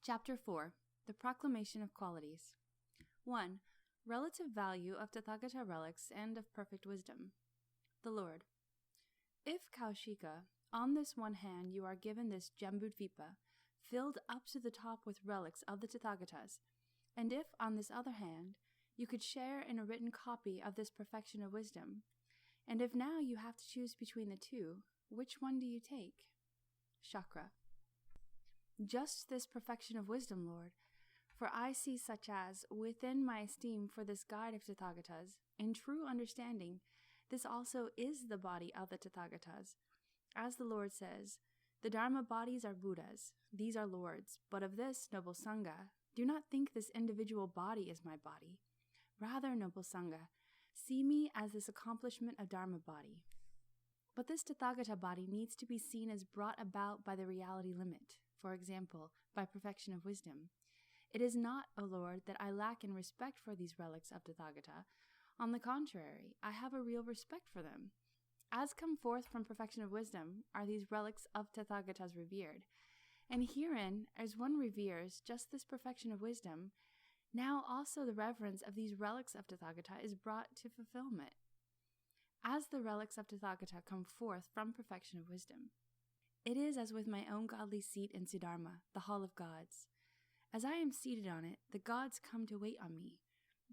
Chapter 4. The Proclamation of Qualities. 1. Relative value of Tathagata relics and of perfect wisdom. The Lord. If, Kaushika, on this one hand you are given this Jambudvipa, filled up to the top with relics of the Tathagatas, and if, on this other hand, you could share in a written copy of this perfection of wisdom, and if now you have to choose between the two, which one do you take? Chakra. Just this perfection of wisdom, Lord, for I see such as, within my esteem for this guide of Tathagatas, in true understanding, this also is the body of the Tathagatas. As the Lord says, the Dharma bodies are Buddhas, these are Lords, but of this, noble Sangha, do not think this individual body is my body. Rather, noble Sangha, see me as this accomplishment of Dharma body. But this Tathagata body needs to be seen as brought about by the reality limit, for example, by perfection of wisdom. It is not, O Lord, that I lack in respect for these relics of Tathagata. On the contrary, I have a real respect for them. As come forth from perfection of wisdom are these relics of Tathagatas revered, and herein, as one reveres just this perfection of wisdom, now also the reverence of these relics of Tathagata is brought to fulfillment. As the relics of Tathagata come forth from perfection of wisdom, it is as with my own godly seat in Siddharma, the hall of gods. As I am seated on it, the gods come to wait on me,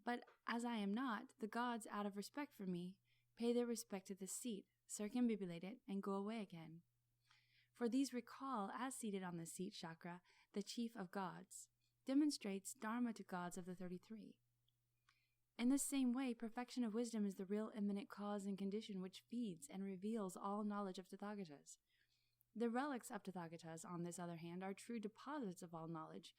but as I am not, the gods, out of respect for me, pay their respect to this seat, circumambulate it, and go away again. For these recall, as seated on the seat, Chakra, the chief of gods, demonstrates Dharma to gods of the 33. In the same way, perfection of wisdom is the real immanent cause and condition which feeds and reveals all knowledge of Tathagatas. The relics of Tathagatas, on this other hand, are true deposits of all knowledge,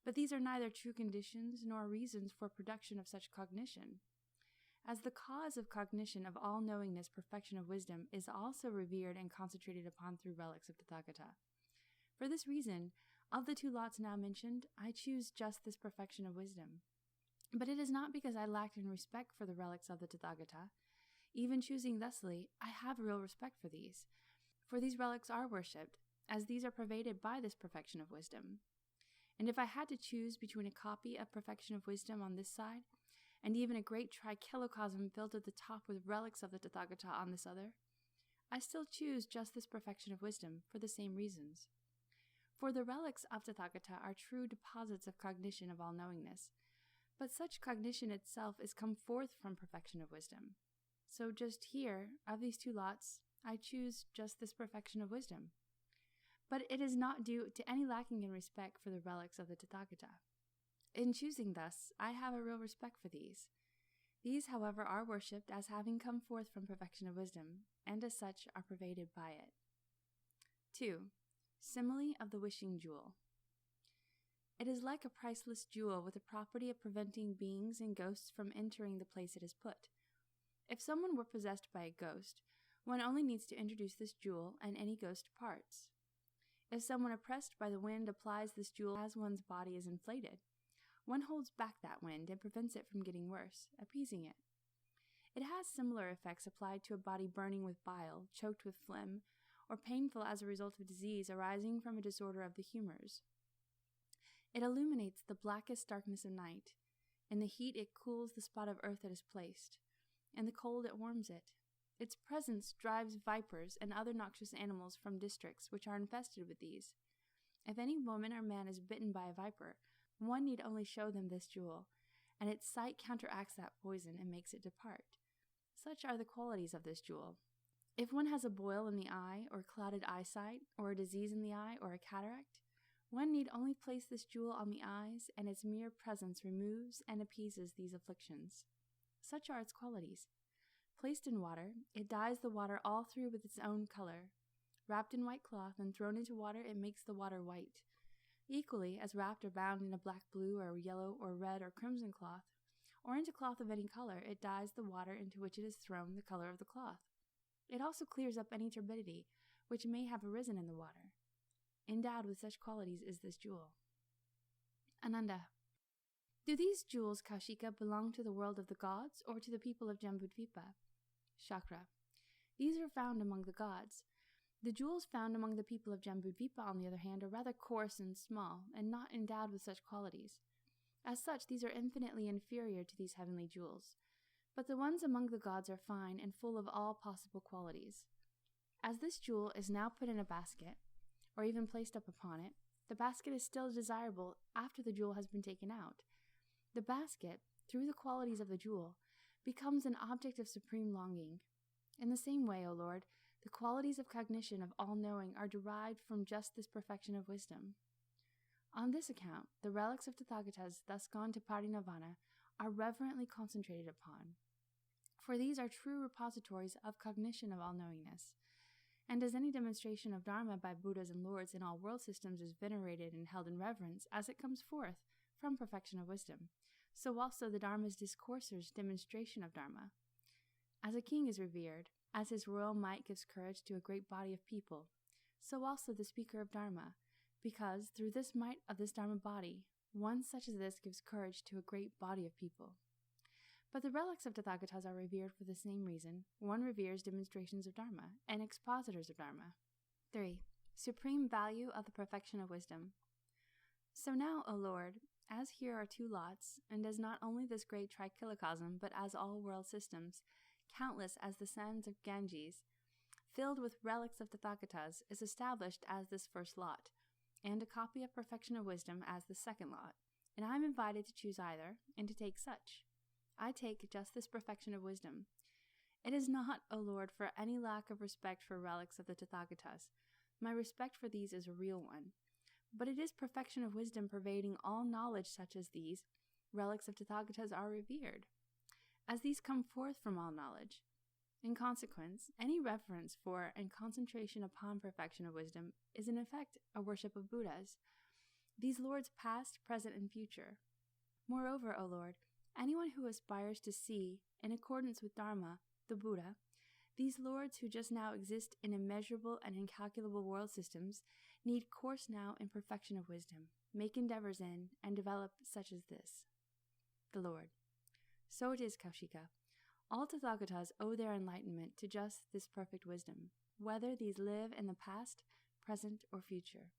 but these are neither true conditions nor reasons for production of such cognition. As the cause of cognition of all knowingness, perfection of wisdom is also revered and concentrated upon through relics of Tathagata. For this reason, of the two lots now mentioned, I choose just this perfection of wisdom. But it is not because I lacked in respect for the relics of the Tathagata. Even choosing thusly, I have real respect for these. For these relics are worshipped, as these are pervaded by this perfection of wisdom. And if I had to choose between a copy of perfection of wisdom on this side, and even a great trichilocosm filled to the top with relics of the Tathagata on this other, I still choose just this perfection of wisdom for the same reasons. For the relics of Tathagata are true deposits of cognition of all knowingness, but such cognition itself is come forth from perfection of wisdom. So just here, of these two lots, I choose just this perfection of wisdom. But it is not due to any lacking in respect for the relics of the Tathagata. In choosing thus, I have a real respect for these. These, however, are worshipped as having come forth from perfection of wisdom, and as such are pervaded by it. 2. Simile of the wishing jewel. It is like a priceless jewel with the property of preventing beings and ghosts from entering the place it is put. If someone were possessed by a ghost, one only needs to introduce this jewel, and any ghost departs. If someone oppressed by the wind applies this jewel as one's body is inflated, one holds back that wind and prevents it from getting worse, appeasing it. It has similar effects applied to a body burning with bile, choked with phlegm, or painful as a result of disease arising from a disorder of the humors. It illuminates the blackest darkness of night. In the heat it cools the spot of earth it is placed. In the cold it warms it. Its presence drives vipers and other noxious animals from districts which are infested with these. If any woman or man is bitten by a viper, one need only show them this jewel, and its sight counteracts that poison and makes it depart. Such are the qualities of this jewel. If one has a boil in the eye, or clouded eyesight, or a disease in the eye, or a cataract, one need only place this jewel on the eyes, and its mere presence removes and appeases these afflictions. Such are its qualities. Placed in water, it dyes the water all through with its own color. Wrapped in white cloth and thrown into water, it makes the water white. Equally, as wrapped or bound in a black, blue, or yellow, or red, or crimson cloth, or into cloth of any color, it dyes the water into which it is thrown the color of the cloth. It also clears up any turbidity which may have arisen in the water. Endowed with such qualities is this jewel. Ananda. Do these jewels, Kaushika, belong to the world of the gods, or to the people of Jambudvipa? Chakra. These are found among the gods. The jewels found among the people of Jambudvipa, on the other hand, are rather coarse and small, and not endowed with such qualities. As such, these are infinitely inferior to these heavenly jewels. But the ones among the gods are fine and full of all possible qualities. As this jewel is now put in a basket, or even placed up upon it, the basket is still desirable after the jewel has been taken out. The basket, through the qualities of the jewel, becomes an object of supreme longing. In the same way, O Lord, the qualities of cognition of all-knowing are derived from just this perfection of wisdom. On this account, the relics of Tathagatas thus gone to parinirvana are reverently concentrated upon, for these are true repositories of cognition of all-knowingness. And as any demonstration of Dharma by Buddhas and Lords in all world systems is venerated and held in reverence as it comes forth from perfection of wisdom, so also the Dharma's discourser's demonstration of Dharma. As a king is revered, as his royal might gives courage to a great body of people, so also the speaker of Dharma, because through this might of this Dharma body, one such as this gives courage to a great body of people. But the relics of Tathagatas are revered for the same reason one reveres demonstrations of Dharma and expositors of Dharma. 3. Supreme value of the perfection of wisdom. So now, O Lord, as here are two lots, and as not only this great trichilocosm, but as all world systems, countless as the sands of Ganges, filled with relics of Tathagatas, is established as this first lot, and a copy of perfection of wisdom as the second lot, and I am invited to choose either, and to take such. I take just this perfection of wisdom. It is not, O Lord, for any lack of respect for relics of the Tathagatas. My respect for these is a real one. But it is perfection of wisdom pervading all knowledge such as these relics of Tathagatas are revered, as these come forth from all knowledge. In consequence, any reverence for and concentration upon perfection of wisdom is in effect a worship of Buddhas, these lords past, present, and future. Moreover, O Lord, anyone who aspires to see, in accordance with Dharma, the Buddha, these lords who just now exist in immeasurable and incalculable world systems need course now in perfection of wisdom, make endeavors in, and develop such as this. The Lord. So it is, Kaushika. All Tathagatas owe their enlightenment to just this perfect wisdom, whether these live in the past, present, or future.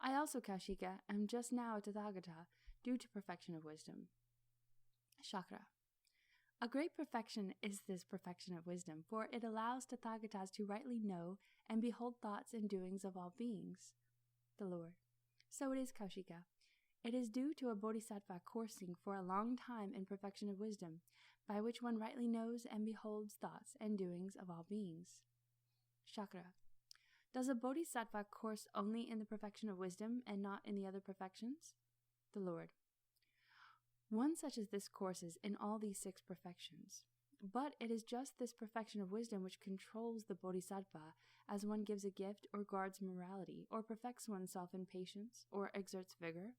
I also, Kaushika, am just now a Tathagata due to perfection of wisdom. Chakra. A great perfection is this perfection of wisdom, for it allows Tathagatas to rightly know and behold thoughts and doings of all beings. The Lord. So it is, Kaushika. It is due to a bodhisattva coursing for a long time in perfection of wisdom, by which one rightly knows and beholds thoughts and doings of all beings. Chakra. Does a bodhisattva course only in the perfection of wisdom and not in the other perfections? The Lord. One such as this courses in all these 6 perfections. But it is just this perfection of wisdom which controls the bodhisattva as one gives a gift or guards morality, or perfects oneself in patience, or exerts vigor,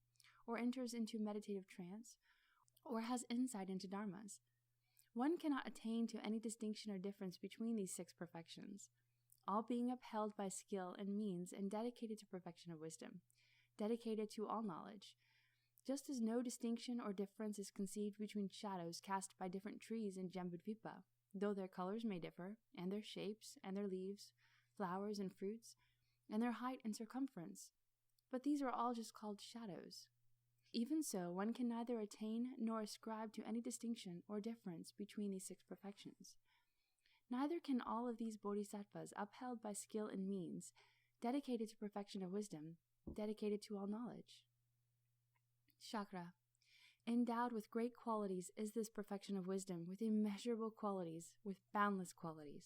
or enters into meditative trance, or has insight into dharmas. One cannot attain to any distinction or difference between these 6 perfections, all being upheld by skill and means and dedicated to perfection of wisdom, dedicated to all knowledge. Just as no distinction or difference is conceived between shadows cast by different trees in Jambudvipa, though their colors may differ, and their shapes, and their leaves, flowers, and fruits, and their height and circumference. But these are all just called shadows. Even so, one can neither attain nor ascribe to any distinction or difference between these 6 perfections. Neither can all of these bodhisattvas upheld by skill and means, dedicated to perfection of wisdom, dedicated to all knowledge. Chakra. Endowed with great qualities is this perfection of wisdom, with immeasurable qualities, with boundless qualities.